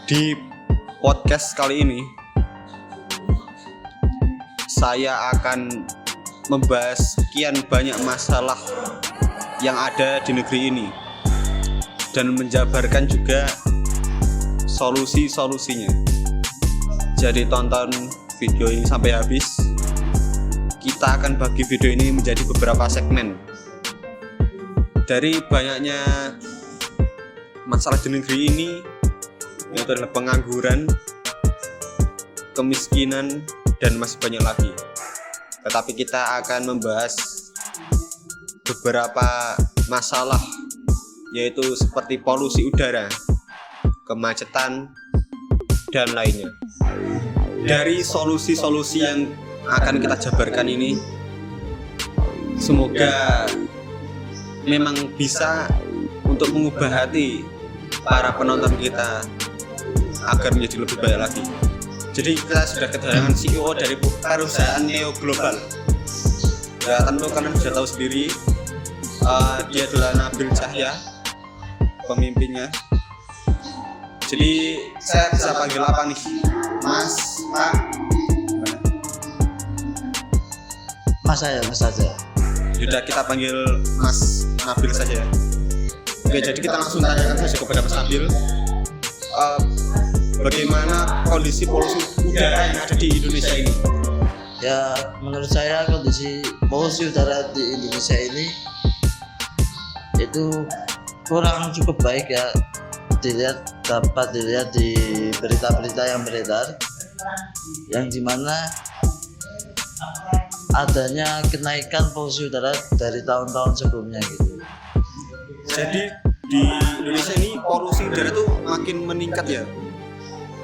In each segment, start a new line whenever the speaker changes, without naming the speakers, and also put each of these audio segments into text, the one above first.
Di podcast kali ini saya akan membahas sekian banyak masalah yang ada di negeri ini dan menjabarkan juga solusi-solusinya. Jadi tonton video ini sampai habis. Kita akan bagi video ini menjadi beberapa segmen. Dari banyaknya masalah di negeri ini, yaitu adalah pengangguran, kemiskinan, dan masih banyak lagi. Tetapi kita akan membahas beberapa masalah, yaitu seperti polusi udara, kemacetan, dan lainnya. Dari solusi-solusi yang akan kita jabarkan ini, semoga memang bisa untuk mengubah hati para penonton kita agar menjadi lebih baik lagi. Jadi kita sudah kedatangan CEO dari perusahaan Neo Global. Ya tentu kalian sudah tahu sendiri, dia adalah Nabil Cahya, pemimpinnya. Jadi saya bisa panggil apa nih? Mas, Pak?
Mas saja.
Sudah kita panggil Mas Nabil saja. Oke, jadi kita langsung tanyakan saja kepada Mas Nabil. Bagaimana kondisi polusi udara yang ada di Indonesia ini?
Ya, menurut saya kondisi polusi udara di Indonesia ini itu kurang cukup baik ya. Dapat dilihat di berita-berita yang beredar, yang dimana adanya kenaikan polusi udara dari tahun-tahun sebelumnya gitu.
Jadi di Indonesia ini polusi udara tuh makin meningkat ya?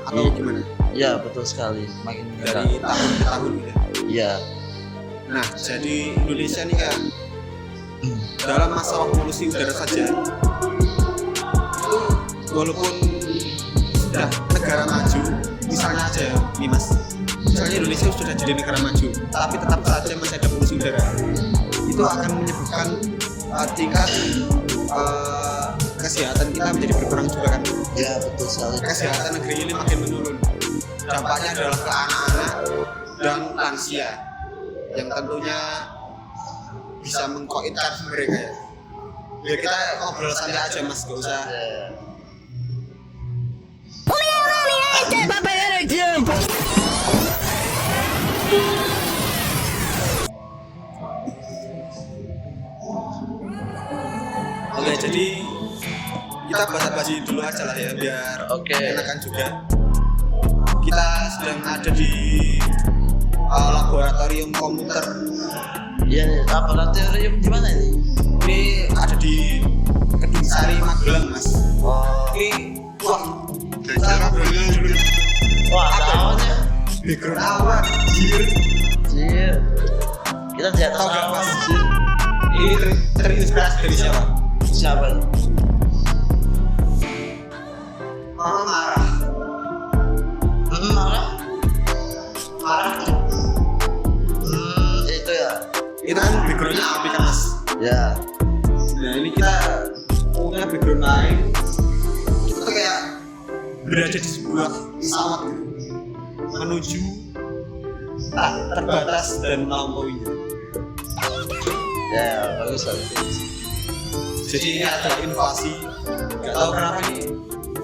Atau gimana?
Ya, betul sekali, makin meningkat
Dari tahun ke tahun gitu.
ya.
Nah, jadi Indonesia ini kan dalam masalah polusi udara saja itu walaupun sudah negara maju, misalnya aja nih Mas, misalnya Indonesia sudah jadi negara maju, tapi tetap saja masih ada polusi udara, itu akan menyebabkan tingkat kesehatan kita menjadi berkurang juga kan?
Ya, betul sekali.
Kesehatan negeri ini makin menurun. Dampaknya adalah ke anak-anak dan lansia yang tentunya bisa mengkoinkan mereka ya. Ya kita ngobrol santai aja Mas, gak usah. Oke, jadi kita basa-basi dulu aja lah ya, biar enakan juga. Kita sedang ada di laboratorium komputer.
Ya, laboratorium di mana ini?
Ini ada di Kedung Sari, Magelang, Mas. Ini wah, cara belajar dulu.
Wah, tahunnya.
Background awak, jir.
Kita di atas
Tahu gak,
awan,
Mas?
jir.
Ini terinspirasi dari siapa?
Siapa itu?
Mama marah. Marah.
Itu ya.
Itu kan backgroundnya api kan Mas.
Ya.
Nah ini kita punya background lain. Kita tuh kayak berada di sebuah pesawat gitu, menuju tak terbatas dan melampauinya.
Ya, bagus lah.
Jadi ini ada inovasi. Gak tahu kenapa ini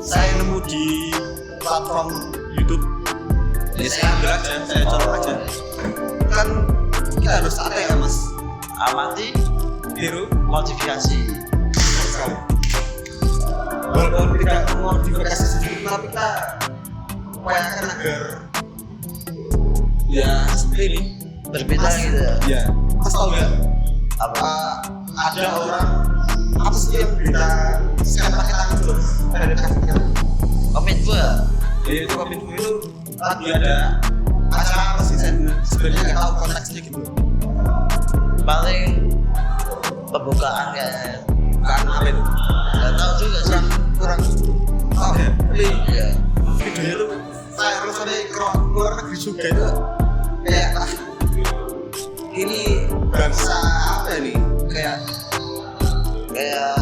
saya nemu di platform YouTube. Jadi saya ambil aja, saya colok aja. Kan kita harus santai ya Mas.
Amati,
Tiru,
modifikasi.
sekali. Walaupun tidak modifikasi sedikit, tapi kita upayakan agar ya seperti ini.
Berbeda gitu ya.
Ya, Mas tahu nggak?
Apa?
Ada orang apa sih yang berita scan pakai tangan dulu? Ada kakinya.
Kominfo ya?
Jadi itu Kominfo itu lagi ada acara apa sih? Saya sebenarnya nggak tahu konteksnya gitu.
Paling pembukaan kayaknya.
Karena apa itu?
Gak tahu juga sih.
Kurang. Oh ya, tapi
Iya.
videonya tuh viral sampai ke luar negeri juga itu. Kayak ini bangsa apa nih? Kayak
Kayak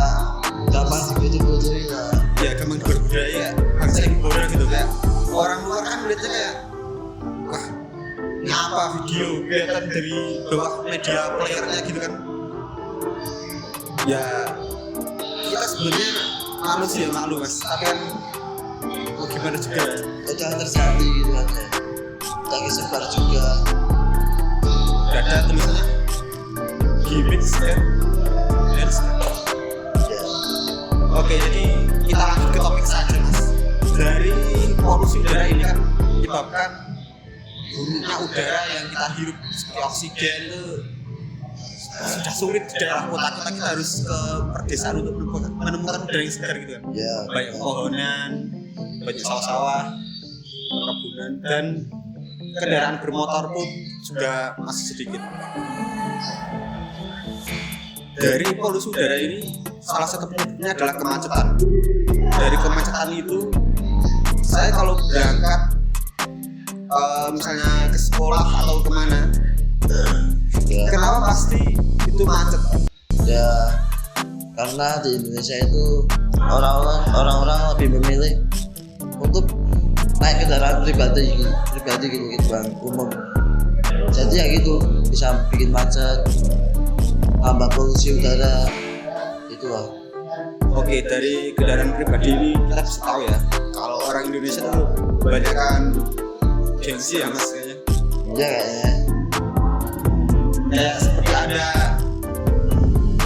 gampang dibutuh-butuhin lah.
ya gampang berbudaya, bangsa yang bodoh gitu. video kelihatan dari bawah media playernya gitu kan. Ya kita sebenarnya manusia malu mas, tapi kan mau gimana juga ya.
Jangan terjadi gitu kan ya. Lagi sebar juga.
Gak ada tulisannya gimmicks kan. Yes.
Ya.
Oke, jadi kita lanjut ke topik saja mas. Dari polusi udara ini kan menyebabkan buruknya udara yang kita hirup seperti oksigen itu sudah sulit di daerah kota-kota. Kita harus ke perdesaan untuk menemukan udara yang segar gitu kan.
Ya.
Banyak pepohonan, banyak sawah-sawah, perkebunan, dan kendaraan bermotor pun juga masih sedikit. Dari polusi udara ini salah satu penyebabnya adalah kemacetan. Dari kemacetan itu saya kalau berangkat misalnya ke sekolah atau kemana,
Ya.
kenapa pasti itu macet?
Ya, karena di Indonesia itu orang-orang lebih memilih untuk naik kendaraan pribadi gitu bang, umum. Jadi ya gitu bisa bikin macet, tambah polusi udara itu lah.
Oke, dari kendaraan pribadi ini kita bisa tahu ya, kalau orang Indonesia tuh kebanyakan gengsi ya mas kayaknya.
Ya kayaknya.
Kayak seperti ada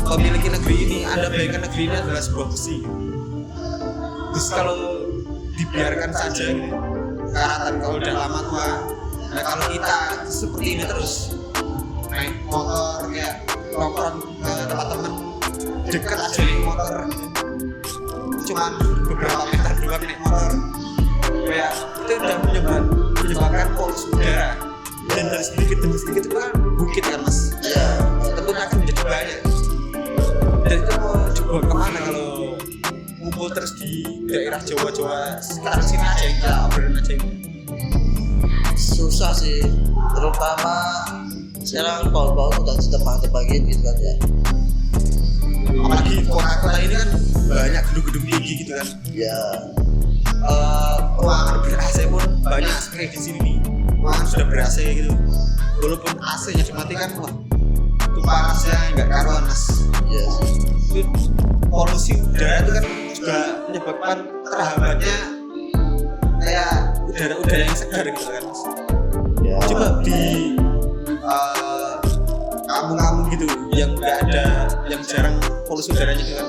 pemiliki negeri ini, Anda bayangkan negeri ini adalah sebuah besi. Terus kalau dibiarkan saja gitu, karatan kalau udah lama tua. Nah kalau kita seperti ini terus naik motor kayak nongkrong ke tempat temen dekat aja naik motor, cuman beberapa meter doang naik motor, kayak itu udah menyebabkan polusi udara. Dan dari sedikit demi sedikit itu kan bukit kan mas,
Ya.
tentunya akan menjadi banyak. Dan itu mau dibawa kemana kalau ngumpul terus di daerah Jawa-Jawa sekitar sini aja yang kita obrolin aja ini.
Susah sih, terutama sekarang pohon-pohon udah ditebang-tebangin gitu kan ya.
Apalagi kota-kota ini kan banyak gedung-gedung tinggi gitu kan.
Ya.
Ruangan ber-AC pun banyak sekali di sini nih. Ruangan sudah ber-AC gitu. Walaupun AC-nya dimatikan, wah itu panasnya nggak karuan mas.
Iya sih.
Itu polusi udara itu kan juga menyebabkan terhambatnya kayak udara-udara yang segar gitu kan mas.
Ya.
Coba di kampung-kampung gitu yang nggak ada, yang jarang polusi udaranya gitu kan,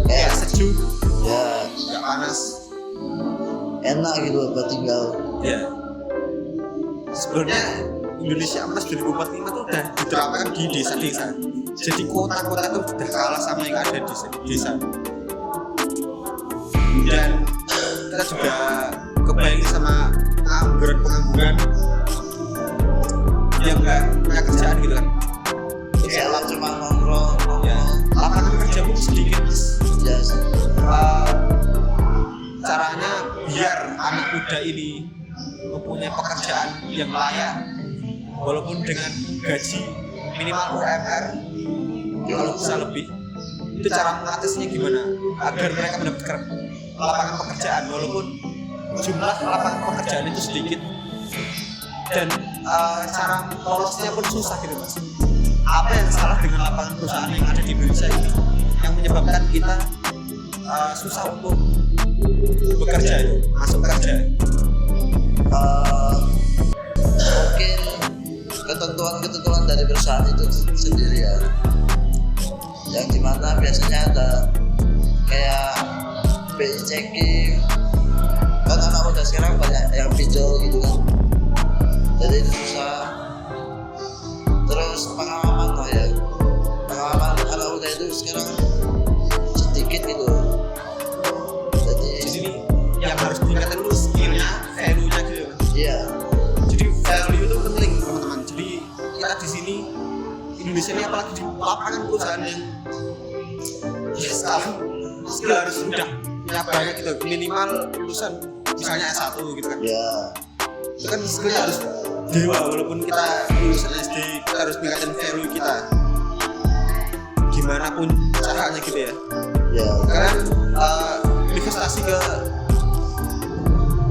kayak sejuk,
Ya.
nggak panas.
Enak gitu buat tinggal.
Ya sebenarnya Indonesia Emas 2045 tuh udah diterapkan di desa-desa. Jadi kota-kota itu udah kalah sama yang ada di desa. Dan kita juga kebayang sama pengangguran yang nggak punya kerjaan gitu kan.
Ya lah cuma nongkrong.
Ya, lapangan kerja pun sedikit mas.
Ya.
Caranya biar anak muda ini mempunyai pekerjaan yang layak, walaupun dengan gaji minimal UMR kalau bisa lebih, itu cara mengatasinya gimana agar mereka mendapatkan lapangan pekerjaan walaupun jumlah lapangan pekerjaan itu sedikit, dan cara lolosnya pun susah gitu mas. Apa yang salah dengan lapangan perusahaan yang ada di Indonesia ini yang menyebabkan kita susah untuk bekerja itu, masuk kerja?
Mungkin ketentuan dari perusahaan itu sendiri ya, yang dimana biasanya ada kayak BI checking kan, anak muda sekarang banyak yang pinjol gitu kan, jadi itu susah. Terus pengalaman lah ya, pengalaman anak muda itu sekarang sedikit gitu, jadi
Di sini yang harus diingatkan dulu skillnya, value-nya gitu.
iya.
Jadi value itu penting teman-teman. Jadi kita di sini Indonesia ini apalagi di lapangan perusahaan yang ya sekarang skill harus udah punya banyak gitu, minimal lulusan misalnya S1 gitu kan.
Ya.
Itu kan skillnya harus dewa, walaupun kita lulusan SD kita harus meningkatkan value kita gimana pun caranya gitu ya.
Ya.
Kalian investasi ke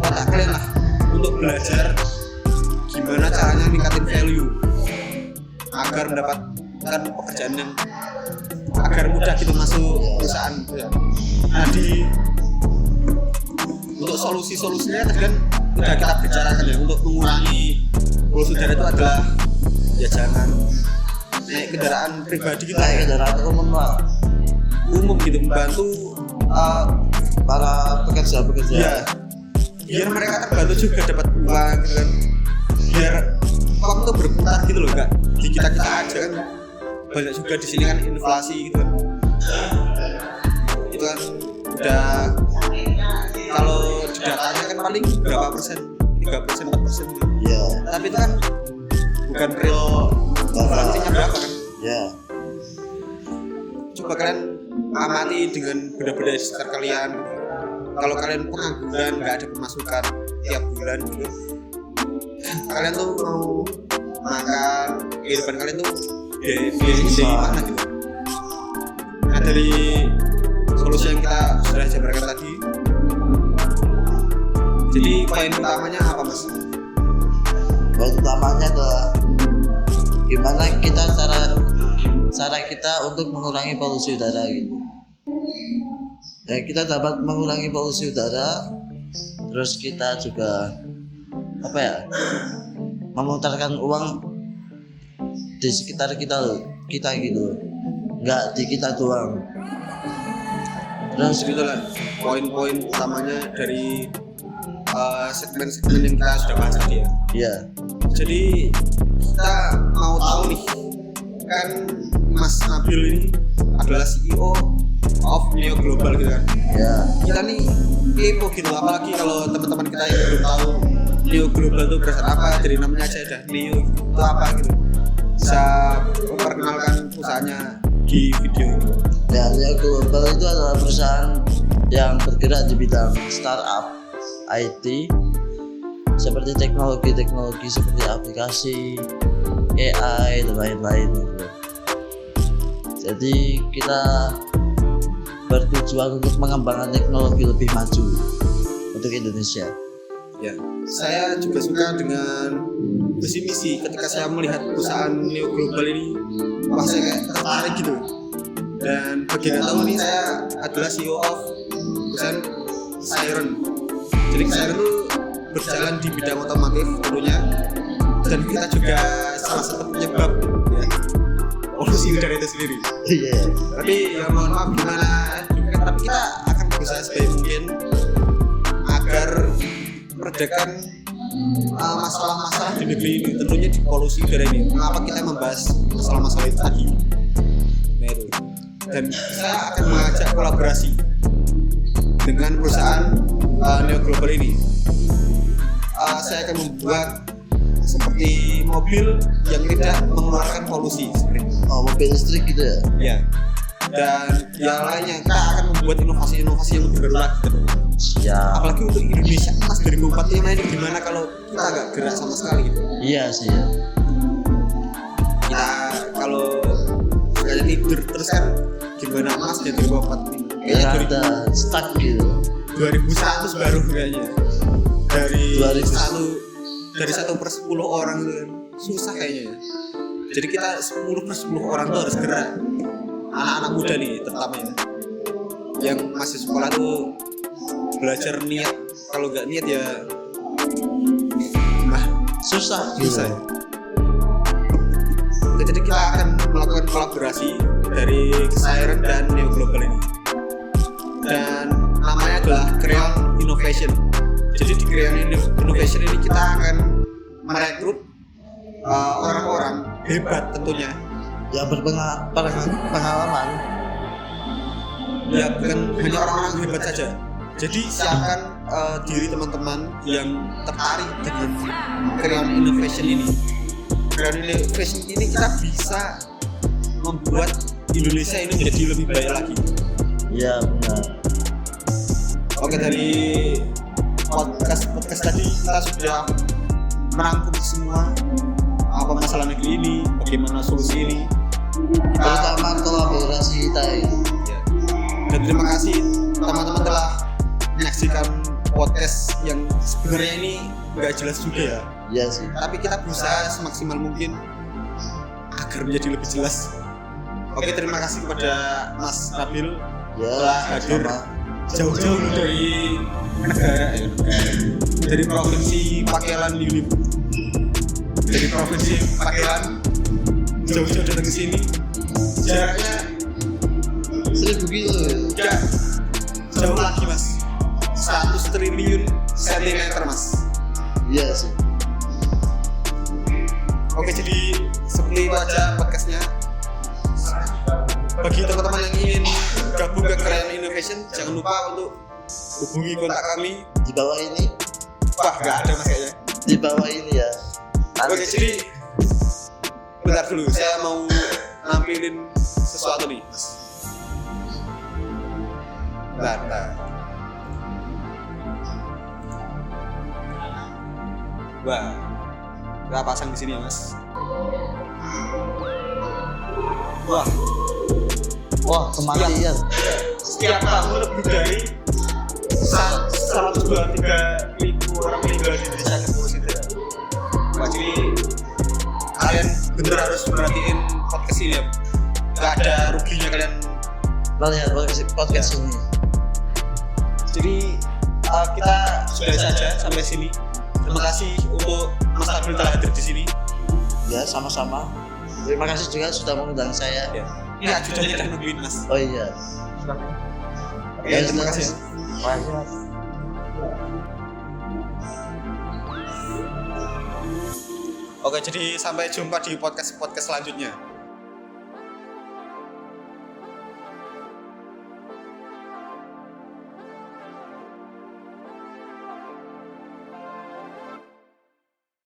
otak kalian lah untuk belajar gimana caranya meningkatin value. agar mendapatkan pekerjaan yang agar mudah gitu masuk perusahaan gitu ya. Nah untuk solusinya tadi kan udah kita bicarakan ya, untuk mengurangi polusi udara itu adalah ya jangan naik kendaraan pribadi gitu,
naik kendaraan
umum gitu, membantu
para pekerja
ya, biar mereka terbantu juga dapat uang gitu kan, biar uang tuh berputar gitu loh, enggak di kita aja kan, banyak juga di sini kan inflasi gitu kan, itu kan udah kalau di datanya kan paling berapa persen, 3%, 4% gitu.
Ya.
Tapi itu kan bukan real inflasinya berapa kan.
Ya.
Coba kalian amati dengan benda-benda di sekitar kalian. Kalau kalian pengangguran, nggak ada pemasukan tiap bulan gitu, kalian tuh mau makan, kehidupan kalian tuh di mana gitu. Nah dari solusi yang kita sudah jabarkan tadi, jadi poin utamanya apa mas?
Poin utamanya adalah gimana kita cara kita untuk mengurangi polusi udara gitu. Ya, kita dapat mengurangi polusi udara, terus kita juga memutarkan uang di sekitar kita gitu, nggak di kita doang.
Terus gitu lah poin-poin utamanya dari segmen-segmen yang kita sudah bahas tadi ya.
Iya.
Jadi kita mau tahu nih, kan Mas Nabil ini adalah CEO of Neo Global gitu kan.
Ya.
Kita nih kepo gitu, apalagi kalau teman-teman kita yang belum tahu Neo Global itu berasal apa, dari namanya aja udah Neo itu apa gitu. Bisa memperkenalkan perusahaannya di video ini.
Ya, Neo Global itu adalah perusahaan yang bergerak di bidang startup IT seperti teknologi seperti aplikasi, AI dan lain-lain gitu. Jadi kita bertujuan untuk mengembangkan teknologi lebih maju untuk Indonesia.
Ya, saya juga suka dengan visi misi ketika saya melihat perusahaan Neo Global ini, wah saya kayak tertarik gitu. Dan bagi yang tahu nih, saya adalah CEO of perusahaan Siren. Jadi Siren itu berjalan di bidang otomotif tentunya, dan kita juga salah satu penyebab ya, polusi udara itu sendiri.
Iya.
Tapi ya mohon maaf gimana juga, tapi kita akan berusaha sebaik mungkin agar meredakan masalah-masalah di negeri ini, tentunya di polusi udara ini. Mengapa kita membahas masalah-masalah itu tadi? Nah itu. Dan saya akan mengajak kolaborasi dengan perusahaan Neo Global ini. Saya akan membuat seperti mobil yang tidak mengeluarkan polusi seperti itu.
Oh, mobil listrik gitu ya?
Ya. Dan yang lainnya kita akan membuat inovasi-inovasi yang lebih baru lagi.
Siap.
Apalagi untuk Indonesia Mas 2045 ini gimana kalau kita agak gerak sama sekali gitu.
Iya sih ya.
Kita kalau kayak tidur terus kan gimana Mas jadi 2045?
Ya ada stuck gitu.
2100 baru kayaknya. Dari
2000.
dari 1/10 orang itu kan susah kayaknya ya. Jadi kita 10/10 orang tuh harus gerak. Anak-anak muda nih terutama ya, yang masih sekolah tuh belajar niat, kalau nggak niat ya susah ya. Jadi kita akan melakukan kolaborasi dari Siren dan Neo Global ini, dan namanya adalah Creon Innovation. Jadi di Creon Innovation ini kita akan merekrut orang-orang hebat tentunya
yang berpengalaman.
Ya bukan hanya orang-orang hebat saja. Jadi siapkan diri teman-teman yang tertarik dengan Creon Innovation ini. Creon Innovation ini kita bisa membuat Indonesia ini menjadi lebih baik lagi.
Iya benar.
Oke, dari podcast tadi kita sudah merangkum semua apa masalah negeri ini, bagaimana solusi ini,
terutama kolaborasi kita ini.
Ya. Dan terima kasih teman-teman telah menyaksikan podcast yang sebenarnya ini nggak jelas juga ya.
Iya sih.
Tapi kita berusaha semaksimal mungkin agar menjadi lebih jelas. Oke, terima kasih kepada Mas Nabil
Ya,
telah hadir
sama.
jauh-jauh dari negara, dari provinsi Pakelan Unip, dari provinsi Pakelan jauh-jauh datang ke sini. Jaraknya
1000 kilo ya.
enggak jauh lagi mas, 100 triliun sentimeter mas.
Iya sih.
Oke, jadi seperti itu aja podcastnya. Bagi teman-teman yang ingin gabung ke Keren Innovation, jangan lupa untuk hubungi kontak kami.
Di bawah ini,
Wah, nggak ada mas kayaknya.
di bawah ini ya.
Oke, jadi bentar dulu, saya mau nampilin sesuatu nih mas. Bentar. Wah, kita pasang di sini ya mas.
Wah, kematian.
Setiap tahun lebih dari 123.000 orang meninggal di Indonesia karena polusi udara. Wah, jadi kalian bener harus perhatiin podcast ini ya. Gak ada ruginya kalian.
Melihat podcast ini.
Jadi kita sudah saja sampai sini. Terima kasih untuk Mas Nabil telah hadir di sini.
Ya, sama-sama. Terima kasih juga sudah mengundang saya.
Ya. Ini ajudannya udah nungguin mas.
Oh iya.
Oke, terima kasih.
Makasih, Mas.
Oke, jadi sampai jumpa di podcast selanjutnya.